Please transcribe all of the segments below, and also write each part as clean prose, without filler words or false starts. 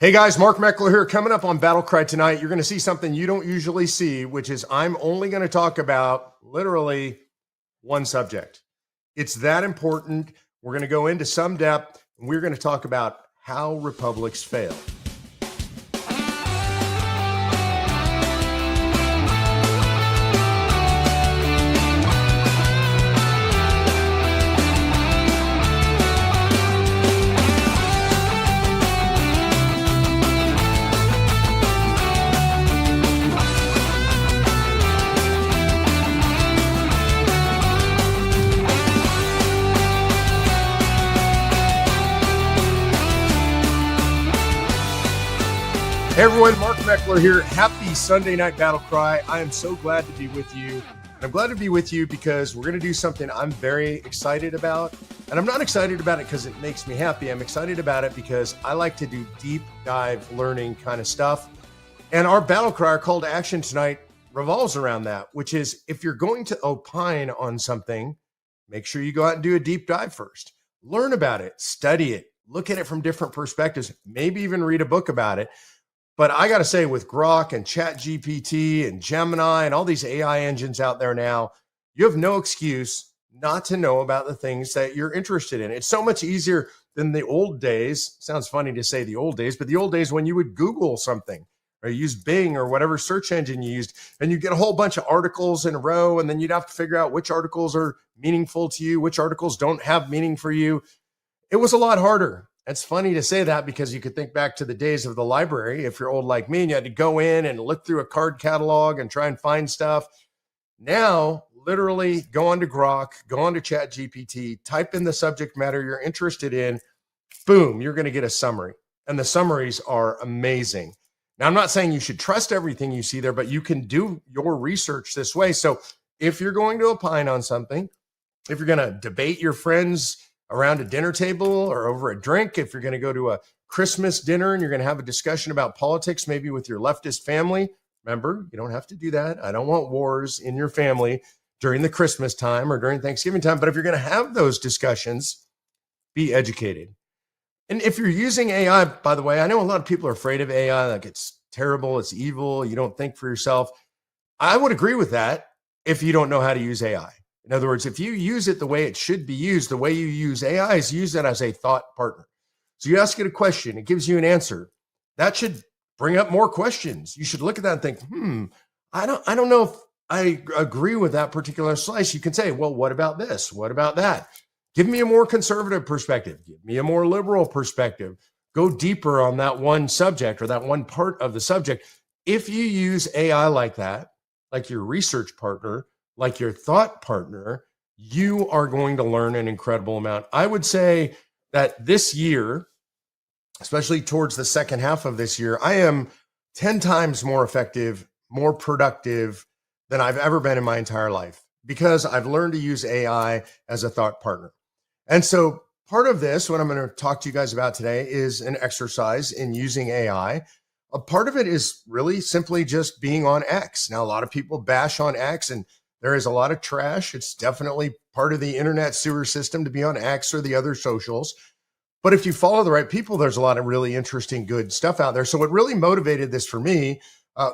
Hey guys, Mark Meckler here. Coming up on BattleCry tonight, you're going to see something you don't usually see, which is I'm only going to talk about literally one subject. It's that important. We're going to go into some depth, and we're going to talk about how republics fail. Hey everyone, Mark Meckler here. Happy Sunday Night BattleCry. I am so glad to be with you. I'm glad to be with you because we're going to do something I'm very excited about. And I'm not excited about it because it makes me happy. I'm excited about it because I like to do deep dive learning kind of stuff. And our BattleCry, our call to action tonight, revolves around that, which is if you're going to opine on something, make sure you go out and do a deep dive first. Learn about it, study it, look at it from different perspectives, maybe even read a book about it. But I got to say, with Grok and ChatGPT and Gemini and all these AI engines out there now, you have no excuse not to know about the things that you're interested in. It's so much easier than the old days. Sounds funny to say the old days, but the old days when you would Google something or use Bing or whatever search engine you used, and you get a whole bunch of articles in a row, and then you'd have to figure out which articles are meaningful to you, which articles don't have meaning for you. It was a lot harder. It's funny to say that because you could think back to the days of the library. If you're old like me and you had to go in and look through a card catalog and try and find stuff. Now, literally go on to Grok, go on to ChatGPT, type in the subject matter you're interested in. Boom, you're going to get a summary. And the summaries are amazing. Now, I'm not saying you should trust everything you see there, but you can do your research this way. So if you're going to opine on something, if you're going to debate your friends around a dinner table or over a drink, if you're going to go to a Christmas dinner and you're going to have a discussion about politics, maybe with your leftist family, remember, you don't have to do that. I don't want wars in your family during the Christmas time or during Thanksgiving time. But if you're going to have those discussions, be educated. And if you're using AI, by the way, I know a lot of people are afraid of AI, like it's terrible, it's evil, you don't think for yourself. I would agree with that if you don't know how to use AI. In other words, if you use it the way it should be used, the way you use AI is use it as a thought partner. So you ask it a question, it gives you an answer. That should bring up more questions. You should look at that and think, I don't know if I agree with that particular slice. You can say, well, what about this? What about that? Give me a more conservative perspective. Give me a more liberal perspective. Go deeper on that one subject or that one part of the subject. If you use AI like that, like your research partner, like your thought partner, you are going to learn an incredible amount. I would say that this year, especially towards the second half of this year, I am 10 times more effective, more productive than I've ever been in my entire life because I've learned to use AI as a thought partner. And so part of this, what I'm going to talk to you guys about today, is an exercise in using AI. A part of it is really simply just being on X. Now, a lot of people bash on X, and there is a lot of trash. It's definitely part of the internet sewer system to be on X or the other socials. But if you follow the right people, there's a lot of really interesting, good stuff out there. So what really motivated this for me,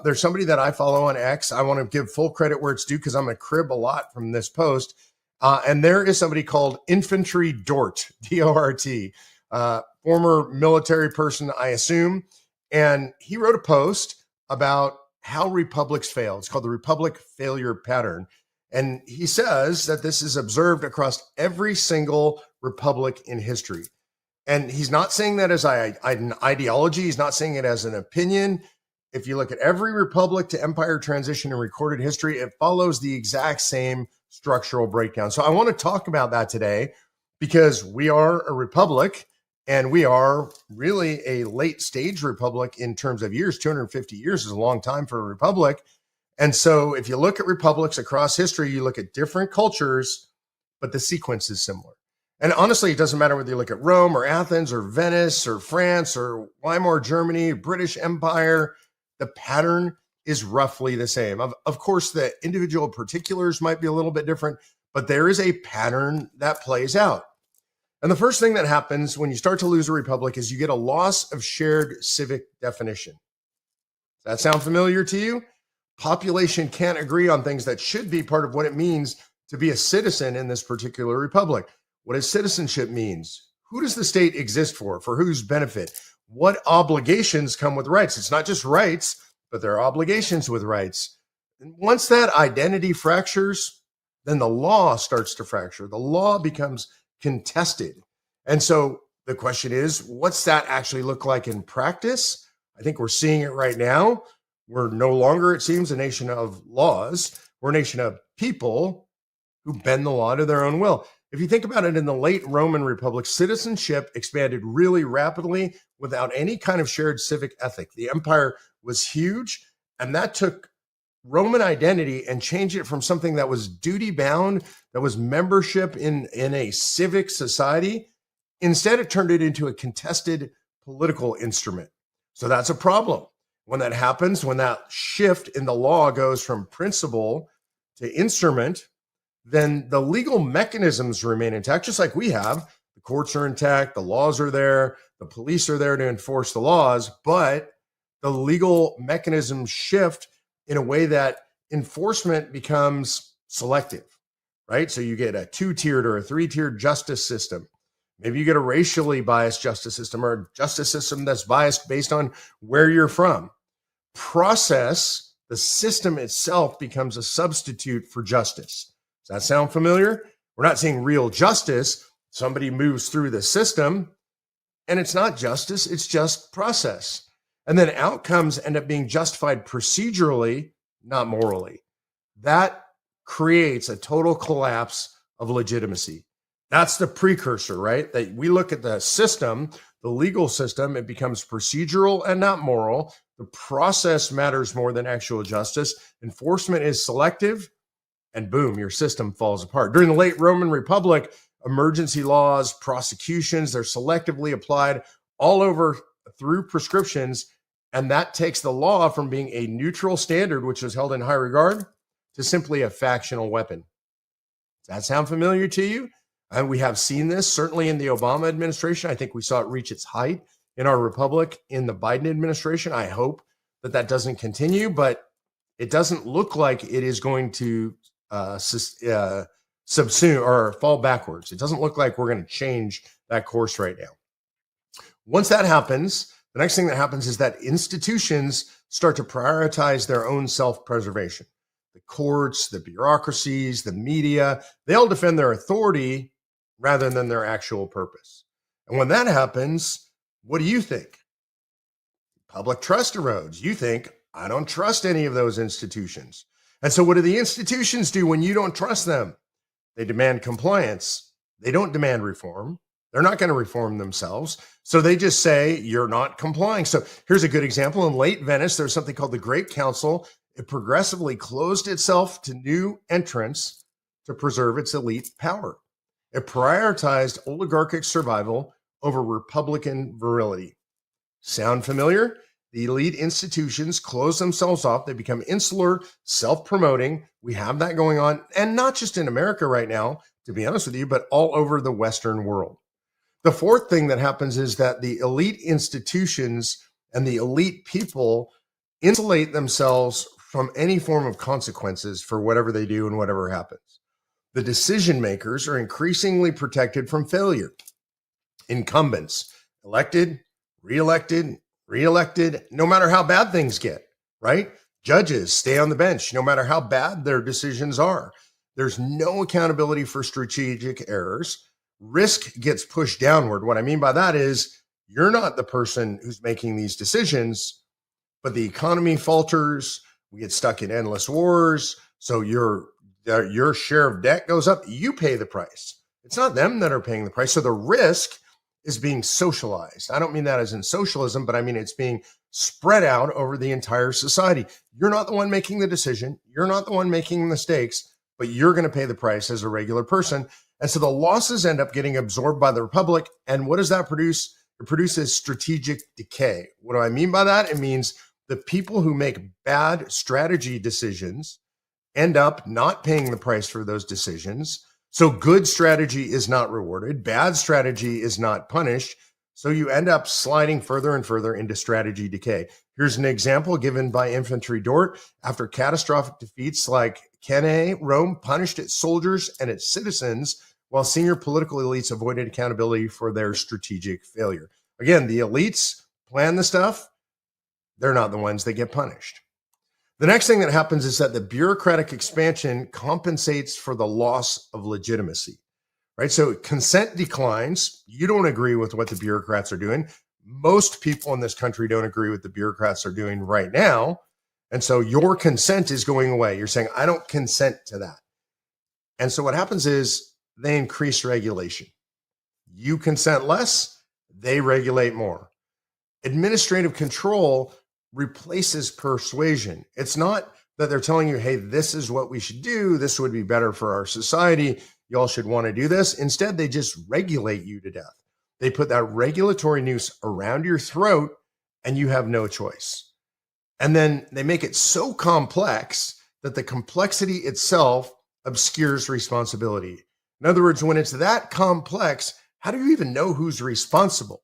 there's somebody that I follow on X. I want to give full credit where it's due because I'm going to crib a lot from this post. And there is somebody called Infantry Dort, D-O-R-T, former military person, I assume. And he wrote a post about how republics fail. It's called the Republic Failure Pattern. And he says that this is observed across every single republic in history. And he's not saying that as an ideology. He's not saying it as an opinion. If you look at every republic to empire transition in recorded history, it follows the exact same structural breakdown. So I want to talk about that today because we are a republic and we are really a late stage republic in terms of years. 250 years is a long time for a republic. And so if you look at republics across history, you look at different cultures, but the sequence is similar. And honestly, it doesn't matter whether you look at Rome or Athens or Venice or France or Weimar Germany, British Empire, the pattern is roughly the same. Of course, the individual particulars might be a little bit different, but there is a pattern that plays out. And the first thing that happens when you start to lose a republic is you get a loss of shared civic definition. Does that sound familiar to you? Population can't agree on things that should be part of what it means to be a citizen in this particular republic. What does citizenship means? Who does the state exist for? For whose benefit? What obligations come with rights? It's not just rights, but there are obligations with rights. And once that identity fractures, then the law starts to fracture. The law becomes contested. And so the question is, what's that actually look like in practice? I think we're seeing it right now. We're no longer, it seems, a nation of laws. We're a nation of people who bend the law to their own will. If you think about it, in the late Roman Republic, citizenship expanded really rapidly without any kind of shared civic ethic. The empire was huge, and that took Roman identity and changed it from something that was duty bound, that was membership in a civic society. Instead, it turned it into a contested political instrument. So that's a problem. When that happens, when that shift in the law goes from principle to instrument, then the legal mechanisms remain intact, just like we have. The courts are intact, the laws are there, the police are there to enforce the laws, but the legal mechanisms shift in a way that enforcement becomes selective, right? So you get a 2-tiered or a 3-tiered justice system. Maybe you get a racially biased justice system, or a justice system that's biased based on where you're from. Process, the system itself, becomes a substitute for justice. Does that sound familiar? We're not seeing real justice. Somebody moves through the system, and it's not justice, it's just process. And then outcomes end up being justified procedurally, not morally. That creates a total collapse of legitimacy. That's the precursor, right? That we look at the system, the legal system, it becomes procedural and not moral. The process matters more than actual justice. Enforcement is selective, and boom, your system falls apart. During the late Roman Republic, emergency laws, prosecutions, they're selectively applied all over through prescriptions. And that takes the law from being a neutral standard, which was held in high regard, to simply a factional weapon. Does that sound familiar to you? And we have seen this certainly in the Obama administration. I think we saw it reach its height in our republic in the Biden administration. I hope that that doesn't continue, but it doesn't look like it is going to subsume or fall backwards. It doesn't look like we're going to change that course right now. Once that happens, the next thing that happens is that institutions start to prioritize their own self-preservation. The courts, the bureaucracies, the media, they all defend their authority rather than their actual purpose. And when that happens, what do you think? Public trust erodes. You think, I don't trust any of those institutions. And so what do the institutions do when you don't trust them? They demand compliance. They don't demand reform. They're not going to reform themselves. So they just say, you're not complying. So here's a good example. In late Venice, there's something called the Great Council. It progressively closed itself to new entrants to preserve its elite power. It prioritized oligarchic survival over Republican virility. Sound familiar? The elite institutions close themselves off. They become insular, self-promoting. We have that going on, and not just in America right now, to be honest with you, but all over the Western world. The fourth thing that happens is that the elite institutions and the elite people insulate themselves from any form of consequences for whatever they do and whatever happens. The decision makers are increasingly protected from failure. Incumbents, elected, reelected, no matter how bad things get, right? Judges stay on the bench, no matter how bad their decisions are. There's no accountability for strategic errors. Risk gets pushed downward. What I mean by that is you're not the person who's making these decisions, but the economy falters. We get stuck in endless wars. So your share of debt goes up. You pay the price. It's not them that are paying the price. So the risk is being socialized. I don't mean that as in socialism, but I mean it's being spread out over the entire society. You're not the one making the decision. You're not the one making the mistakes, but you're going to pay the price as a regular person. And so the losses end up getting absorbed by the republic. And what does that produce? It produces strategic decay. What do I mean by that? It means the people who make bad strategy decisions end up not paying the price for those decisions. So good strategy is not rewarded, bad strategy is not punished. So you end up sliding further and further into strategy decay. Here's an example given by Infantry Dort. After catastrophic defeats like Cannae, Rome punished its soldiers and its citizens, while senior political elites avoided accountability for their strategic failure. Again, the elites plan the stuff, they're not the ones that get punished. The next thing that happens is that the bureaucratic expansion compensates for the loss of legitimacy, right? So consent declines. You don't agree with what the bureaucrats are doing. Most people in this country don't agree with the bureaucrats are doing right now. And so your consent is going away. You're saying, I don't consent to that. And so what happens is they increase regulation. You consent less, they regulate more. Administrative control replaces persuasion. It's not that they're telling you, hey, this is what we should do. This would be better for our society. Y'all should want to do this. Instead, they just regulate you to death. They put that regulatory noose around your throat and you have no choice. And then they make it so complex that the complexity itself obscures responsibility. In other words, when it's that complex, how do you even know who's responsible?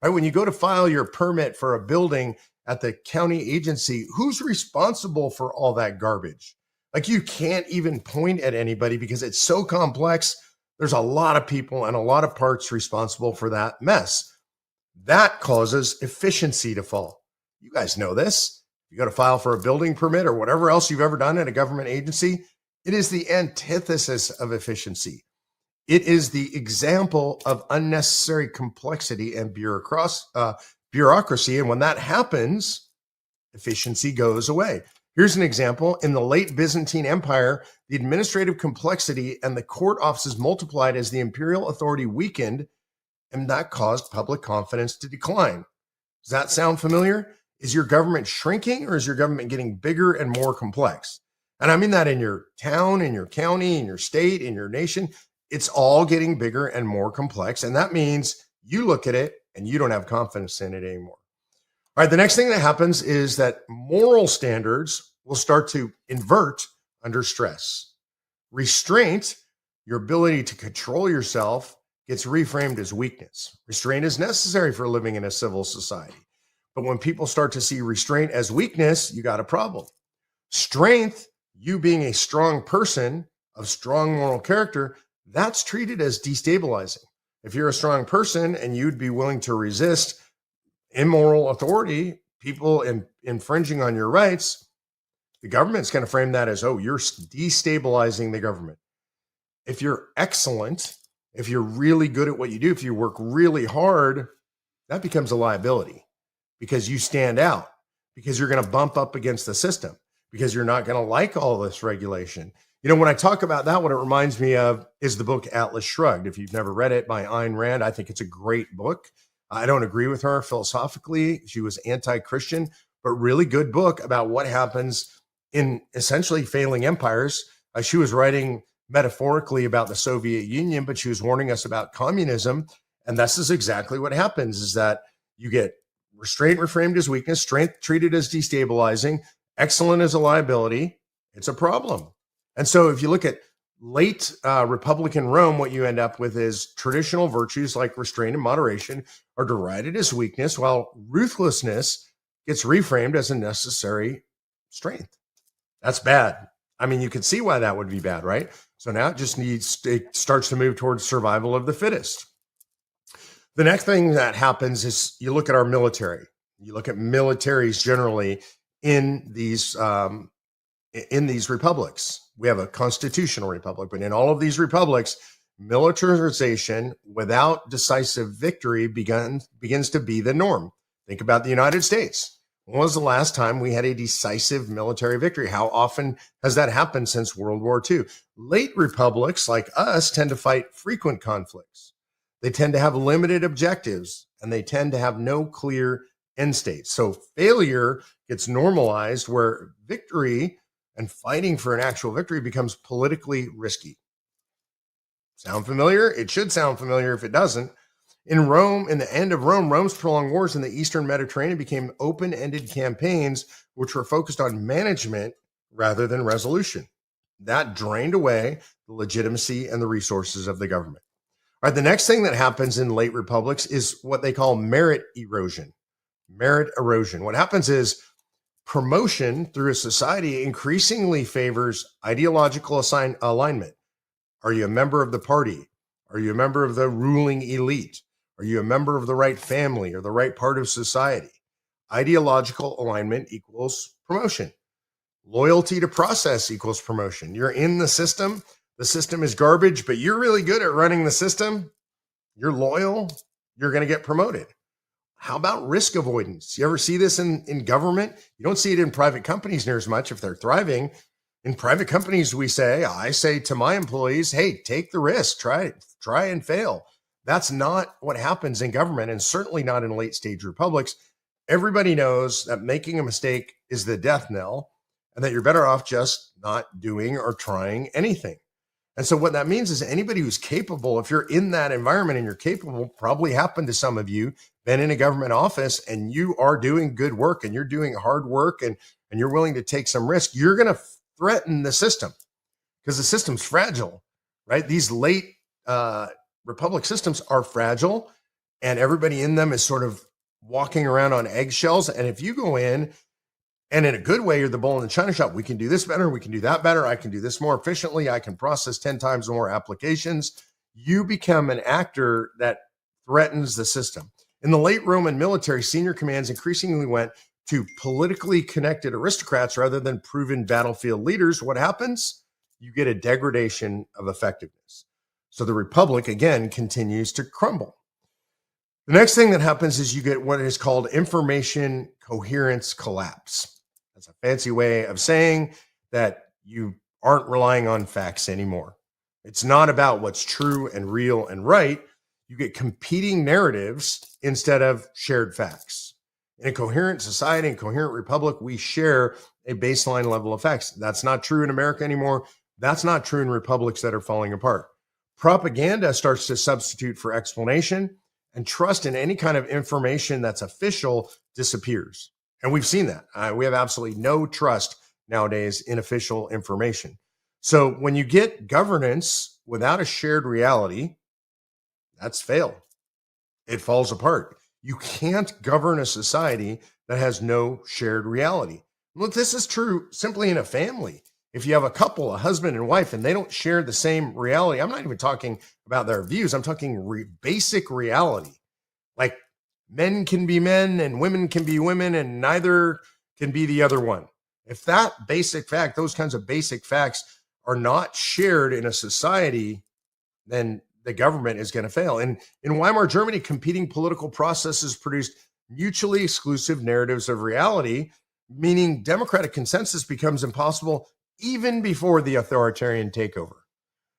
Right? When you go to file your permit for a building at the county agency, who's responsible for all that garbage? Like you can't even point at anybody because it's so complex. There's a lot of people and a lot of parts responsible for that mess. That causes efficiency to fall. You guys know this. You go to file for a building permit or whatever else you've ever done at a government agency. It is the antithesis of efficiency. It is the example of unnecessary complexity and bureaucracy. And when that happens, efficiency goes away. Here's an example. In the late Byzantine Empire, the administrative complexity and the court offices multiplied as the imperial authority weakened, and that caused public confidence to decline. Does that sound familiar? Is your government shrinking or is your government getting bigger and more complex? And I mean that in your town, in your county, in your state, in your nation. It's all getting bigger and more complex. And that means you look at it and you don't have confidence in it anymore. All right, the next thing that happens is that moral standards will start to invert under stress. Restraint, your ability to control yourself, gets reframed as weakness. Restraint is necessary for living in a civil society. But when people start to see restraint as weakness, you got a problem. Strength, you being a strong person of strong moral character, that's treated as destabilizing. If you're a strong person and you'd be willing to resist immoral authority, people infringing on your rights, the government's going to frame that as, oh, you're destabilizing the government. If you're excellent, if you're really good at what you do, if you work really hard, that becomes a liability because you stand out, because you're going to bump up against the system, because you're not going to like all this regulation. You know, when I talk about that, what it reminds me of is the book Atlas Shrugged. If you've never read it by Ayn Rand, I think it's a great book. I don't agree with her philosophically. She was anti-Christian, but really good book about what happens in essentially failing empires. She was writing metaphorically about the Soviet Union, but she was warning us about communism. And this is exactly what happens, is that you get restraint reframed as weakness, strength treated as destabilizing, excellent as a liability. It's a problem. And so if you look at late Republican Rome, what you end up with is traditional virtues like restraint and moderation are derided as weakness, while ruthlessness gets reframed as a necessary strength. That's bad. I mean, you can see why that would be bad, right? So now it starts to move towards survival of the fittest. The next thing that happens is you look at our military. You look at militaries generally in these republics. We have a constitutional republic, but in all of these republics, militarization without decisive victory begins to be the norm. Think about the United States. When was the last time we had a decisive military victory? How often has that happened since World War II? Late republics like us tend to fight frequent conflicts. They tend to have limited objectives, and they tend to have no clear end state. So failure gets normalized, where victory and fighting for an actual victory becomes politically risky. Sound familiar? It should sound familiar if it doesn't. In Rome, in the end of Rome, Rome's prolonged wars in the Eastern Mediterranean became open-ended campaigns which were focused on management rather than resolution. That drained away the legitimacy and the resources of the government. All right, the next thing that happens in late republics is what they call merit erosion. Merit erosion. What happens is promotion through a society increasingly favors ideological alignment. Are you a member of the party? Are you a member of the ruling elite? Are you a member of the right family or the right part of society? Ideological alignment equals promotion. Loyalty to process equals promotion. You're in the system is garbage, but you're really good at running the system. You're loyal, you're going to get promoted. How about risk avoidance? You ever see this in government? You don't see it in private companies near as much if they're thriving. In private companies, I say to my employees, hey, take the risk, try and fail. That's not what happens in government, and certainly not in late stage republics. Everybody knows that making a mistake is the death knell, and that you're better off just not doing or trying anything. And so what that means is anybody who's capable, if you're in that environment and you're capable, probably happened to some of you, been in a government office and you are doing good work and you're doing hard work and you're willing to take some risk, you're going to threaten the system because the system's fragile, right? These late republic systems are fragile and everybody in them is sort of walking around on eggshells. And if you go in and in a good way, you're the bull in the china shop. We can do this better. We can do that better. I can do this more efficiently. I can process 10 times more applications. You become an actor that threatens the system. In the late Roman military, senior commands increasingly went to politically connected aristocrats rather than proven battlefield leaders. What happens? You get a degradation of effectiveness. So the republic, again, continues to crumble. The next thing that happens is you get what is called information coherence collapse. That's a fancy way of saying that you aren't relying on facts anymore. It's not about what's true and real and right. You get competing narratives instead of shared facts. In a coherent society, in a coherent republic, we share a baseline level of facts. That's not true in America anymore. That's not true in republics that are falling apart. Propaganda starts to substitute for explanation, and trust in any kind of information that's official disappears. And we've seen that. We have absolutely no trust nowadays in official information. So when you get governance without a shared reality, that's failed. It falls apart. You can't govern a society that has no shared reality. Look, this is true simply in a family. If you have a couple, a husband and wife, and they don't share the same reality, I'm not even talking about their views. I'm talking basic reality. Like men can be men and women can be women and neither can be the other one. If that basic fact, those kinds of basic facts are not shared in a society, then the government is going to fail. And in Weimar Germany, competing political processes produced mutually exclusive narratives of reality, meaning democratic consensus becomes impossible even before the authoritarian takeover.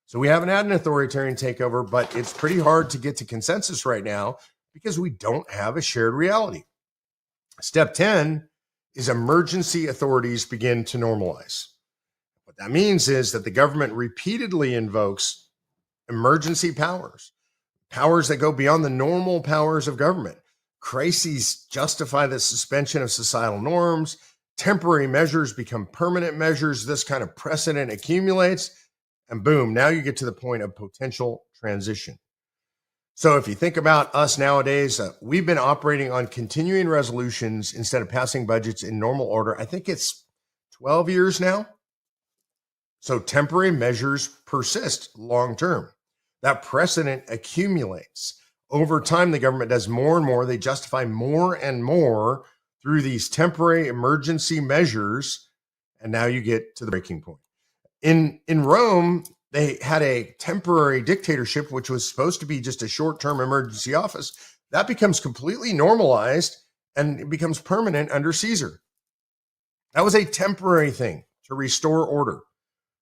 So we haven't had an authoritarian takeover, but it's pretty hard to get to consensus right now because we don't have a shared reality. Step 10 is emergency authorities begin to normalize. What that means is that the government repeatedly invokes emergency powers, powers that go beyond the normal powers of government. Crises justify the suspension of societal norms. Temporary measures become permanent measures. This kind of precedent accumulates, and boom, now you get to the point of potential transition. So if you think about us nowadays, we've been operating on continuing resolutions instead of passing budgets in normal order. I think it's 12 years now. So temporary measures persist long term. That precedent accumulates. Over time, the government does more and more. They justify more and more through these temporary emergency measures. And now you get to the breaking point. In Rome, they had a temporary dictatorship, which was supposed to be just a short-term emergency office. That becomes completely normalized and it becomes permanent under Caesar. That was a temporary thing to restore order.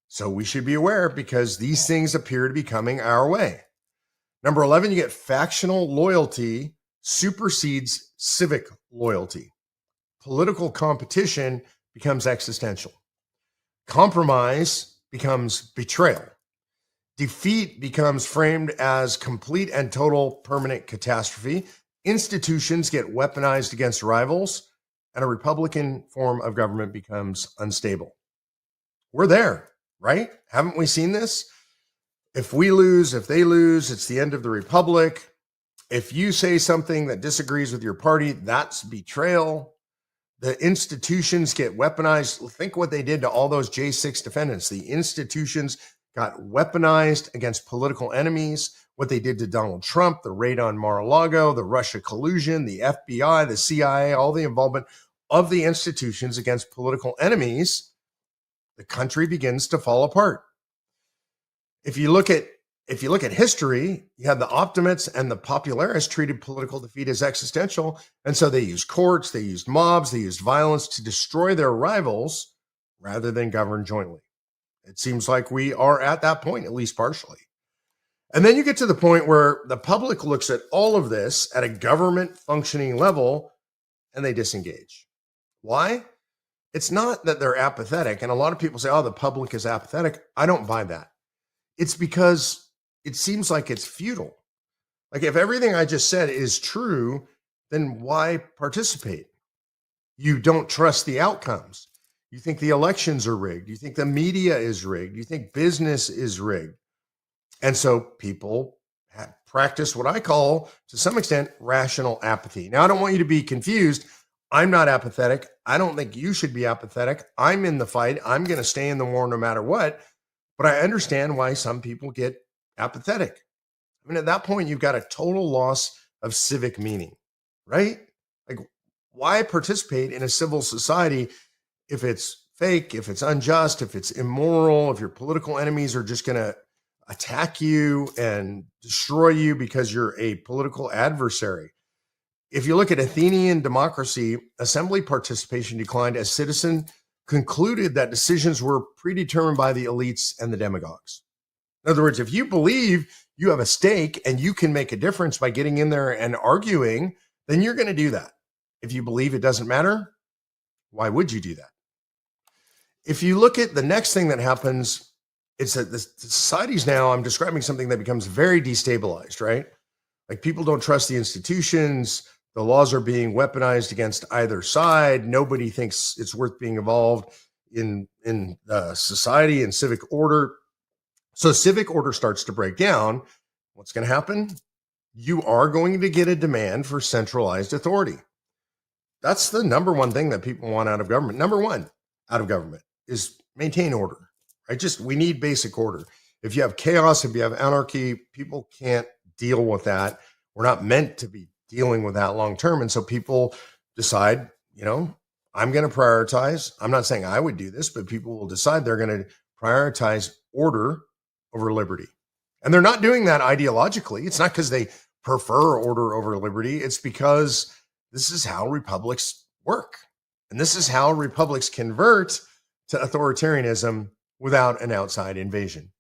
So we should be aware because these things appear to be coming our way. Number 11, you get factional loyalty supersedes civic loyalty. Political competition becomes existential. Compromise becomes betrayal. Defeat becomes framed as complete and total permanent catastrophe. Institutions get weaponized against rivals, and a Republican form of government becomes unstable. We're there right? Haven't we seen this? If we lose, if they lose, it's the end of the republic. If you say something that disagrees with your party, that's betrayal. The institutions get weaponized. Think what they did to all those J6 defendants. The institutions got weaponized against political enemies. What they did to Donald Trump, the raid on Mar-a-Lago, the Russia collusion, the FBI, the CIA, all the involvement of the institutions against political enemies, the country begins to fall apart. If you look at history, you have the optimists and the popularists treated political defeat as existential. And so they used courts, they used mobs, they used violence to destroy their rivals rather than govern jointly. It seems like we are at that point, at least partially. And then you get to the point where the public looks at all of this at a government functioning level and they disengage. Why? It's not that they're apathetic. And a lot of people say, oh, the public is apathetic. I don't buy that. It's because it seems like it's futile. Like if everything I just said is true, then why participate? You don't trust the outcomes. You think the elections are rigged. You think the media is rigged. You think business is rigged. And so people practice what I call, to some extent, rational apathy. Now, I don't want you to be confused. I'm not apathetic. I don't think you should be apathetic. I'm in the fight. I'm going to stay in the war no matter what. But I understand why some people get apathetic. I mean, at that point, you've got a total loss of civic meaning, right? Like, why participate in a civil society if it's fake, if it's unjust, if it's immoral, if your political enemies are just going to attack you and destroy you because you're a political adversary? If you look at Athenian democracy, assembly participation declined as citizens concluded that decisions were predetermined by the elites and the demagogues. In other words, if you believe you have a stake and you can make a difference by getting in there and arguing, then you're going to do that. If you believe it doesn't matter, why would you do that? If you look at the next thing that happens, it's that the societies now, I'm describing something that becomes very destabilized, right? Like people don't trust the institutions. The laws are being weaponized against either side. Nobody thinks it's worth being involved in society and civic order. So civic order starts to break down. What's going to happen? You are going to get a demand for centralized authority. That's the number one thing that people want out of government. Number one out of government is maintain order, right? We need basic order. If you have chaos, if you have anarchy, people can't deal with that. We're not meant to be dealing with that long term. And so people decide, I'm going to prioritize. I'm not saying I would do this, but people will decide they're going to prioritize order over liberty. And they're not doing that ideologically. It's not because they prefer order over liberty. It's because this is how republics work. And this is how republics convert to authoritarianism without an outside invasion.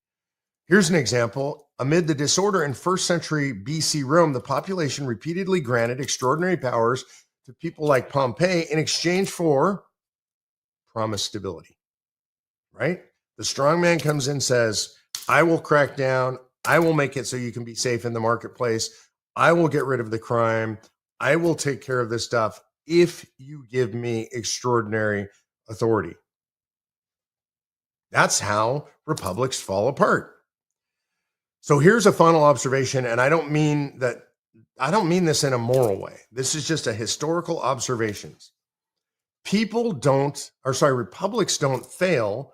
Here's an example. Amid the disorder in first century BC Rome, the population repeatedly granted extraordinary powers to people like Pompey in exchange for promised stability, right? The strong man comes in, says, I will crack down. I will make it so you can be safe in the marketplace. I will get rid of the crime. I will take care of this stuff if you give me extraordinary authority. That's how republics fall apart. So here's a final observation, and I don't mean this in a moral way. This is just a historical observations. Republics don't fail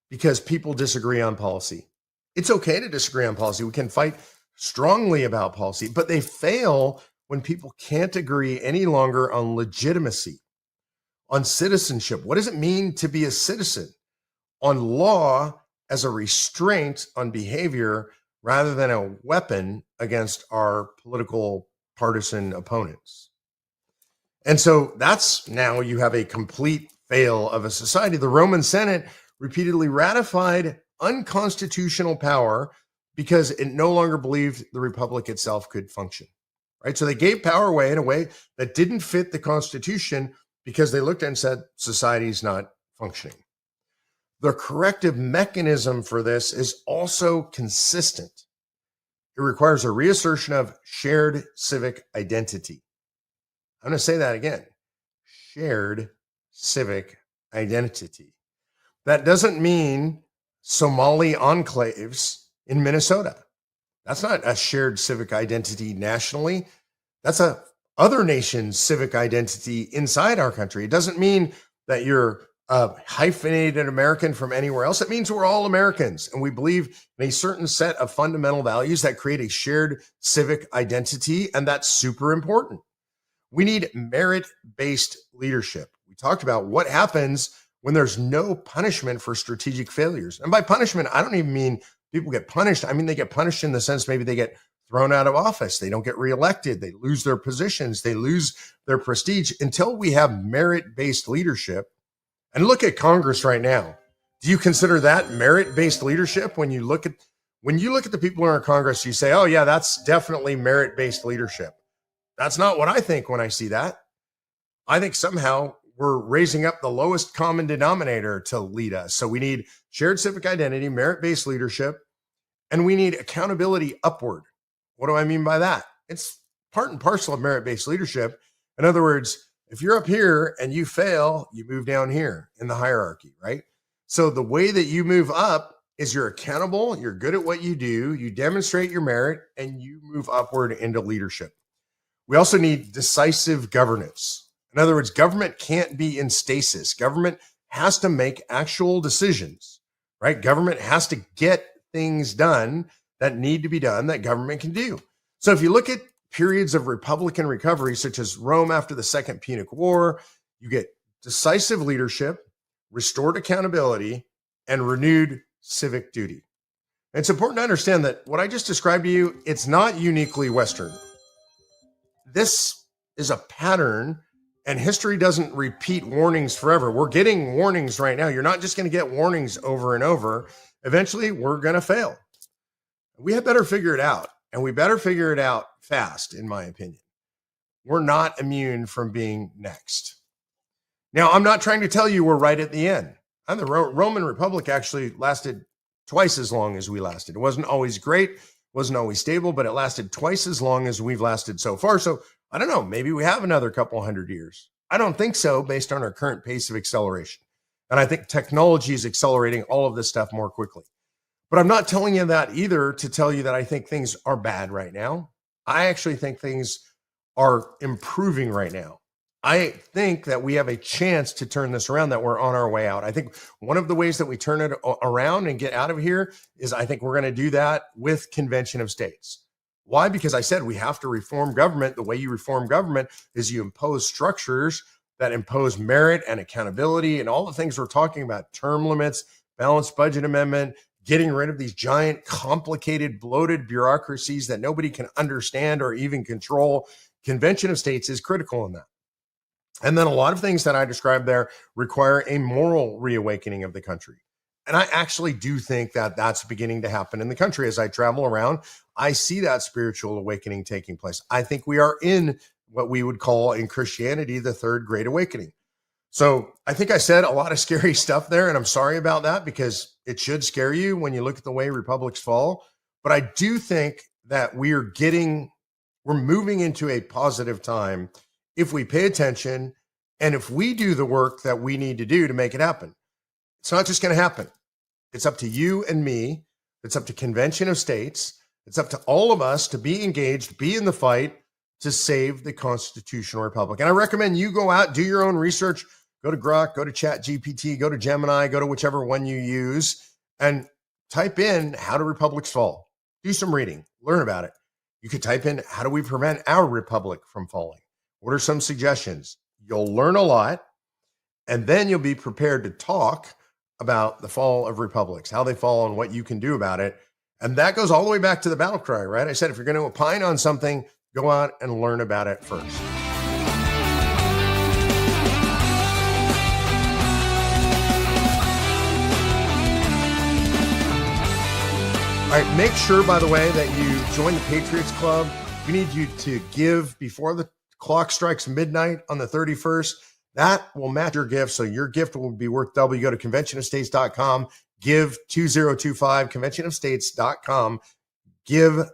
because people disagree on policy. It's okay to disagree on policy. We can fight strongly about policy, but they fail when people can't agree any longer on legitimacy, on citizenship. What does it mean to be a citizen? On law as a restraint on behavior rather than a weapon against our political partisan opponents. And so that's now you have a complete fail of a society. The Roman Senate repeatedly ratified unconstitutional power because it no longer believed the republic itself could function, right? So they gave power away in a way that didn't fit the Constitution because they looked and said, society's not functioning. The corrective mechanism for this is also consistent. It requires a reassertion of shared civic identity. I'm going to say that again. Shared civic identity. That doesn't mean Somali enclaves in Minnesota. That's not a shared civic identity nationally. That's a other nation's civic identity inside our country. It doesn't mean that you're a hyphenated American from anywhere else. It means we're all Americans and we believe in a certain set of fundamental values that create a shared civic identity, and that's super important. We need merit-based leadership. We talked about what happens when there's no punishment for strategic failures. And by punishment, I don't even mean people get punished. I mean, they get punished in the sense maybe they get thrown out of office. They don't get reelected. They lose their positions. They lose their prestige. Until we have merit-based leadership. And look at Congress right now. Do you consider that merit-based leadership? When you look at the people in our Congress, you say, oh yeah, that's definitely merit-based leadership. That's not what I think when I see that. I think somehow we're raising up the lowest common denominator to lead us. So we need shared civic identity, merit-based leadership, and we need accountability upward. What do I mean by that? It's part and parcel of merit-based leadership. In other words, if you're up here and you fail, you move down here in the hierarchy, right? So the way that you move up is you're accountable, you're good at what you do, you demonstrate your merit, and you move upward into leadership. We also need decisive governance. In other words, government can't be in stasis. Government has to make actual decisions, right? Government has to get things done that need to be done that government can do. So if you look at periods of Republican recovery, such as Rome after the Second Punic War, you get decisive leadership, restored accountability, and renewed civic duty. And it's important to understand that what I just described to you, it's not uniquely Western. This is a pattern, and history doesn't repeat warnings forever. We're getting warnings right now. You're not just going to get warnings over and over. Eventually, we're going to fail. We had better figure it out, and we better figure it out fast, in my opinion. We're not immune from being next. Now, I'm not trying to tell you we're right at the end. And the Roman Republic actually lasted twice as long as we lasted. It wasn't always great, wasn't always stable, but it lasted twice as long as we've lasted so far. So I don't know, maybe we have another couple hundred years. I don't think so based on our current pace of acceleration. And I think technology is accelerating all of this stuff more quickly. But I'm not telling you that either to tell you that I think things are bad right now. I actually think things are improving right now. I think that we have a chance to turn this around, that we're on our way out. I think one of the ways that we turn it around and get out of here is I think we're going to do that with Convention of States. Why? Because I said we have to reform government. The way you reform government is you impose structures that impose merit and accountability and all the things we're talking about, term limits, balanced budget amendment, getting rid of these giant, complicated, bloated bureaucracies that nobody can understand or even control. Convention of States is critical in that. And then a lot of things that I described there require a moral reawakening of the country. And I actually do think that that's beginning to happen in the country. As I travel around, I see that spiritual awakening taking place. I think we are in what we would call in Christianity the third great awakening. So I think I said a lot of scary stuff there, and I'm sorry about that because it should scare you when you look at the way republics fall. But I do think that we're moving into a positive time if we pay attention and if we do the work that we need to do to make it happen. It's not just going to happen. It's up to you and me. It's up to Convention of States. It's up to all of us to be engaged, be in the fight to save the constitutional republic. And I recommend you go out, do your own research, go to Grok, go to ChatGPT, go to Gemini, go to whichever one you use, and type in, how do republics fall? Do some reading, learn about it. You could type in, how do we prevent our republic from falling? What are some suggestions? You'll learn a lot, and then you'll be prepared to talk about the fall of republics, how they fall and what you can do about it. And that goes all the way back to the BattleCry, right? I said, if you're going to opine on something, go out and learn about it first. All right, make sure, by the way, that you join the Patriots Club. We need you to give before the clock strikes midnight on the 31st. That will match your gift, so your gift will be worth double. You go to conventionofstates.com, give 2025, conventionofstates.com, /give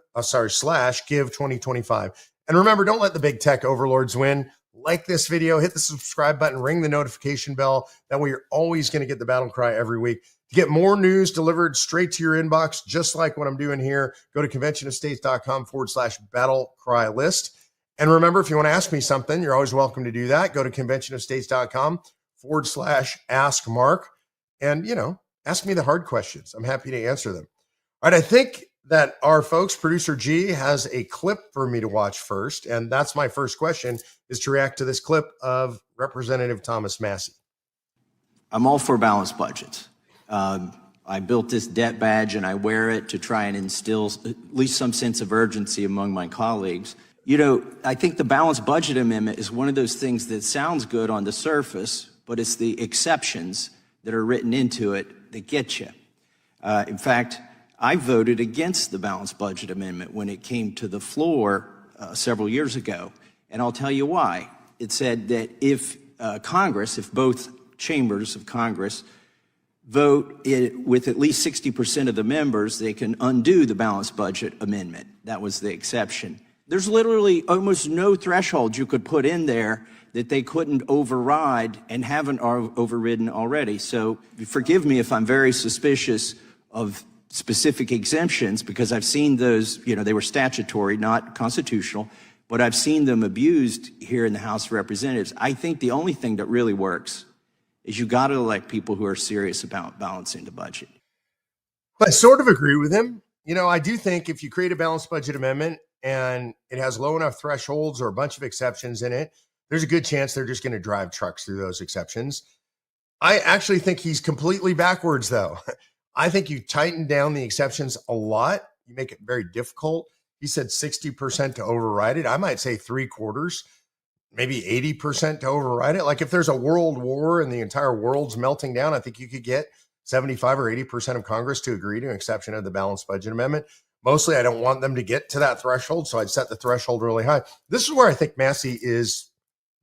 2025. And remember, don't let the big tech overlords win. like this video, hit the subscribe button, ring the notification bell. That way you're always going to get the Battle Cry every week. To get more news delivered straight to your inbox, just like what I'm doing here, go to conventionofstates.com/Battle Cry list. And remember, if you want to ask me something, you're always welcome to do that. Go to conventionofstates.com/Ask Mark. And, ask me the hard questions. I'm happy to answer them. All right, I think that our folks, producer G, has a clip for me to watch first. And that's my first question, is to react to this clip of Representative Thomas Massie. I'm all for balanced budgets. I built this debt badge and I wear it to try and instill at least some sense of urgency among my colleagues. I think the balanced budget amendment is one of those things that sounds good on the surface, but it's the exceptions that are written into it that get you. In fact, I voted against the balanced budget amendment when it came to the floor several years ago. And I'll tell you why. It said that if Congress, if both chambers of Congress vote with at least 60% of the members, they can undo the balanced budget amendment. That was the exception. There's literally almost no threshold you could put in there that they couldn't override and haven't overridden already. So forgive me if I'm very suspicious of specific exemptions, because I've seen those, they were statutory, not constitutional, but I've seen them abused here in the House of Representatives. I think the only thing that really works is you got to elect people who are serious about balancing the budget. I sort of agree with him. I do think if you create a balanced budget amendment and it has low enough thresholds or a bunch of exceptions in it, there's a good chance they're just going to drive trucks through those exceptions. I actually think he's completely backwards, though. I think you tighten down the exceptions a lot. You make it very difficult. He said 60% to override it. I might say 3/4, maybe 80% to override it. Like if there's a world war and the entire world's melting down, I think you could get 75 or 80% of Congress to agree to an exception of the balanced budget amendment. Mostly, I don't want them to get to that threshold, so I'd set the threshold really high. This is where I think Massie is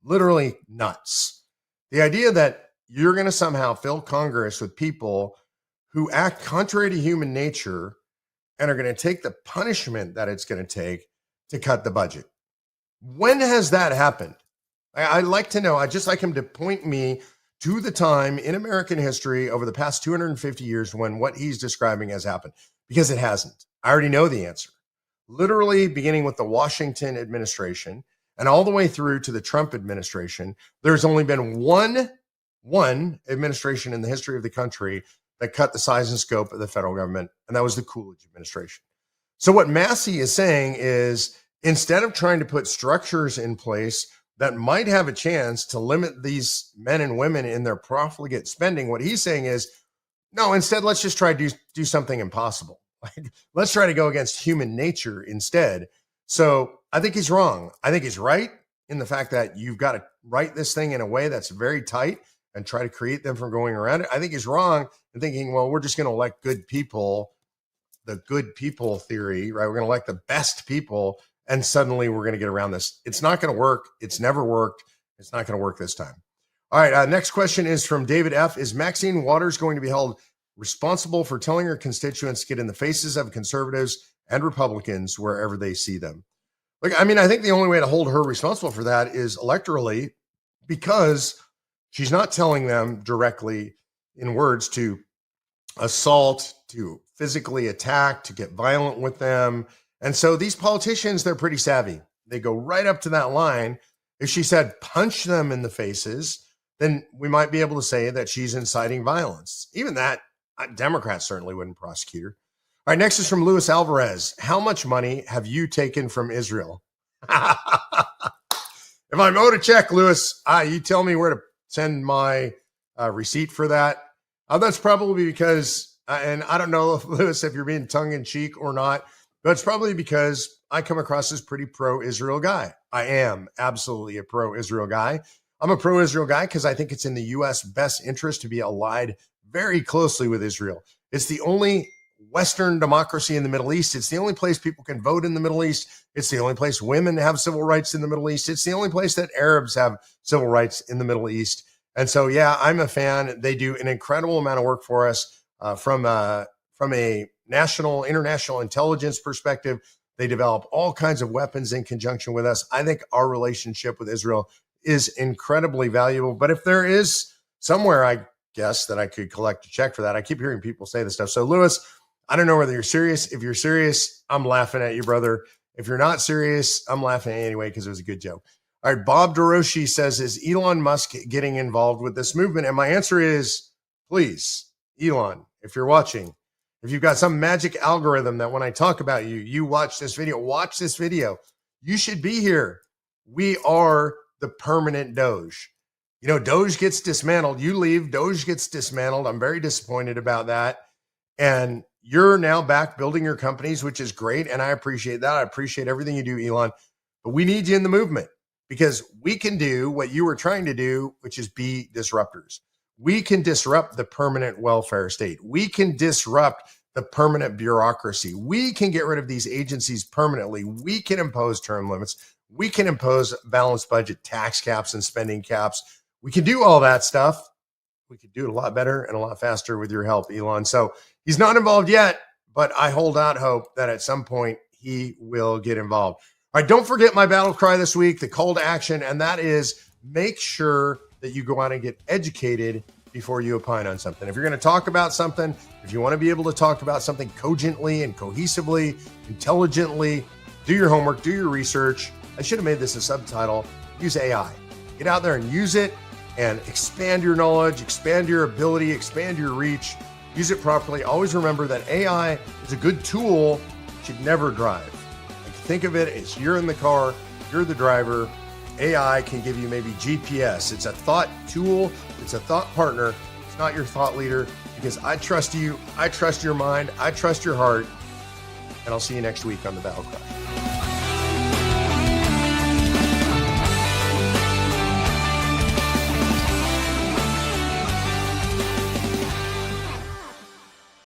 literally nuts. The idea that you're going to somehow fill Congress with people who act contrary to human nature and are going to take the punishment that it's going to take to cut the budget. When has that happened? I'd like to know. I'd just like him to point me to the time in American history over the past 250 years when what he's describing has happened, because it hasn't. I already know the answer. Literally beginning with the Washington administration and all the way through to the Trump administration, there's only been one administration in the history of the country that cut the size and scope of the federal government, and that was the Coolidge administration. So what Massie is saying is, instead of trying to put structures in place that might have a chance to limit these men and women in their profligate spending, what he's saying is, no, instead, let's just try to do something impossible. Let's try to go against human nature instead. So I think he's wrong. I think he's right in the fact that you've got to write this thing in a way that's very tight and try to create them from going around it. I think he's wrong in thinking, well, we're just going to elect good people, the good people theory, right? We're going to elect the best people, and suddenly we're going to get around this. It's not going to work. It's never worked. It's not going to work this time. All right, next question is from David F. Is Maxine Waters going to be held responsible for telling her constituents to get in the faces of conservatives and Republicans wherever they see them? Look, I think the only way to hold her responsible for that is electorally, because she's not telling them directly in words to assault, to physically attack, to get violent with them. And so these politicians, they're pretty savvy. They go right up to that line. If she said punch them in the faces, then we might be able to say that she's inciting violence. Even that, Democrats certainly wouldn't prosecute her. All right, next is from Luis Alvarez. How much money have you taken from Israel? If I wrote a check, Luis, you tell me where to send my receipt for that. That's probably because, and I don't know, Luis, if you're being tongue-in-cheek or not, but it's probably because I come across as pretty pro-Israel guy. I am absolutely a pro-Israel guy. I'm a pro-Israel guy because I think it's in the U.S. best interest to be allied very closely with Israel. It's the only Western democracy in the Middle East. It's the only place people can vote in the Middle East. It's the only place women have civil rights in the Middle East. It's the only place that Arabs have civil rights in the Middle East. And so, yeah, I'm a fan. They do an incredible amount of work for us from a international intelligence perspective. They develop all kinds of weapons in conjunction with us. I think our relationship with Israel is incredibly valuable. But if there is somewhere, I guess, that I could collect a check for that, I keep hearing people say this stuff. So, Lewis, I don't know whether you're serious. If you're serious, I'm laughing at you, brother. If you're not serious, I'm laughing at you anyway because it was a good joke. All right, Bob DeRoshi says, is Elon Musk getting involved with this movement? And my answer is, please, Elon, if you're watching, if you've got some magic algorithm that when I talk about you, you watch this video, you should be here. We are the permanent Doge. You know, Doge gets dismantled. You leave, Doge gets dismantled. I'm very disappointed about that. And you're now back building your companies, which is great. And I appreciate that. I appreciate everything you do, Elon. But we need you in the movement because we can do what you were trying to do, which is be disruptors. We can disrupt the permanent welfare state. We can disrupt the permanent bureaucracy. We can get rid of these agencies permanently. We can impose term limits. We can impose balanced budget tax caps and spending caps. We can do all that stuff. We could do it a lot better and a lot faster with your help, Elon. So he's not involved yet, but I hold out hope that at some point he will get involved. All right, don't forget my battle cry this week, the call to action, and that is make sure that you go out and get educated before you opine on something. If you're going to talk about something, if you want to be able to talk about something cogently and cohesively, intelligently, do your homework, do your research. I should have made this a subtitle. Use AI. Get out there and use it and expand your knowledge, expand your ability, expand your reach. Use it properly. Always remember that AI is a good tool, but should never drive. Like, think of it as you're in the car, you're the driver. AI can give you maybe GPS. It's a thought tool. It's a thought partner. It's not your thought leader, because I trust you. I trust your mind. I trust your heart. And I'll see you next week on the BattleCry.